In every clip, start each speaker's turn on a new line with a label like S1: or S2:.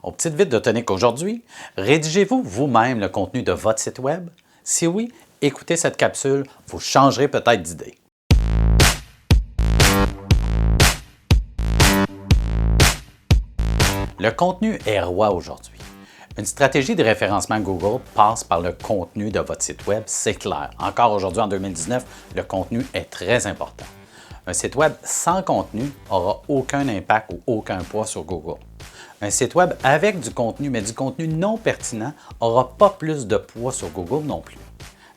S1: Aux petites vites de tonique aujourd'hui, rédigez-vous vous-même le contenu de votre site Web? Si oui, écoutez cette capsule, vous changerez peut-être d'idée. Le contenu est roi aujourd'hui. Une stratégie de référencement Google passe par le contenu de votre site Web, c'est clair. Encore aujourd'hui, en 2019, le contenu est très important. Un site Web sans contenu n'aura aucun impact ou aucun poids sur Google. Un site Web avec du contenu, mais du contenu non pertinent, n'aura pas plus de poids sur Google non plus.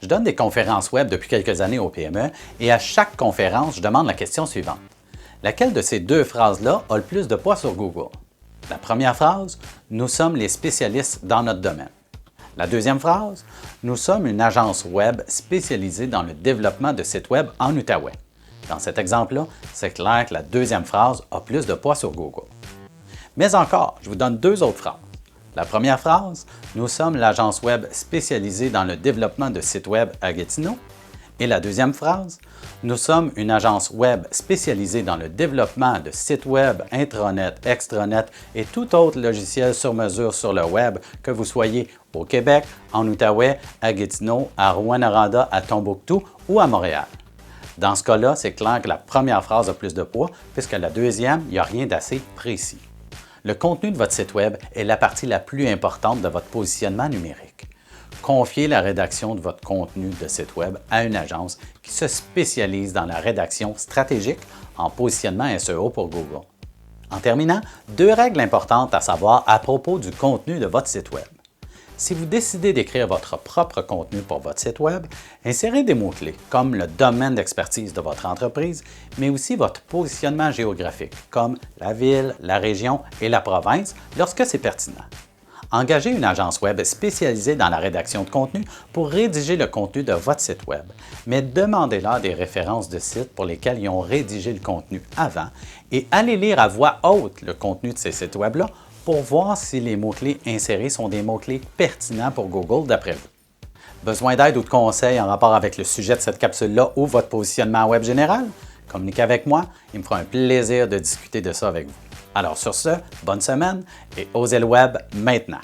S1: Je donne des conférences Web depuis quelques années au PME et à chaque conférence, je demande la question suivante. Laquelle de ces deux phrases-là a le plus de poids sur Google? La première phrase, nous sommes les spécialistes dans notre domaine. La deuxième phrase, nous sommes une agence Web spécialisée dans le développement de sites Web en Outaouais. Dans cet exemple-là, c'est clair que la deuxième phrase a plus de poids sur Google. Mais encore, je vous donne deux autres phrases. La première phrase, nous sommes l'agence Web spécialisée dans le développement de sites Web à Gatineau. Et la deuxième phrase, nous sommes une agence Web spécialisée dans le développement de sites Web, intranet, extranet et tout autre logiciel sur mesure sur le Web, que vous soyez au Québec, en Outaouais, à Gatineau, à Rouyn-Noranda, à Tombouctou ou à Montréal. Dans ce cas-là, c'est clair que la première phrase a plus de poids, puisque la deuxième, il n'y a rien d'assez précis. Le contenu de votre site Web est la partie la plus importante de votre positionnement numérique. Confiez la rédaction de votre contenu de site Web à une agence qui se spécialise dans la rédaction stratégique en positionnement SEO pour Google. En terminant, deux règles importantes à savoir à propos du contenu de votre site Web. Si vous décidez d'écrire votre propre contenu pour votre site Web, insérez des mots-clés comme le domaine d'expertise de votre entreprise, mais aussi votre positionnement géographique comme la ville, la région et la province lorsque c'est pertinent. Engagez une agence Web spécialisée dans la rédaction de contenu pour rédiger le contenu de votre site Web, mais demandez-leur des références de sites pour lesquels ils ont rédigé le contenu avant et allez lire à voix haute le contenu de ces sites Web-là pour voir si les mots-clés insérés sont des mots-clés pertinents pour Google d'après vous. Besoin d'aide ou de conseils en rapport avec le sujet de cette capsule-là ou votre positionnement Web général? Communiquez avec moi, il me fera un plaisir de discuter de ça avec vous. Alors sur ce, bonne semaine et osez le Web maintenant!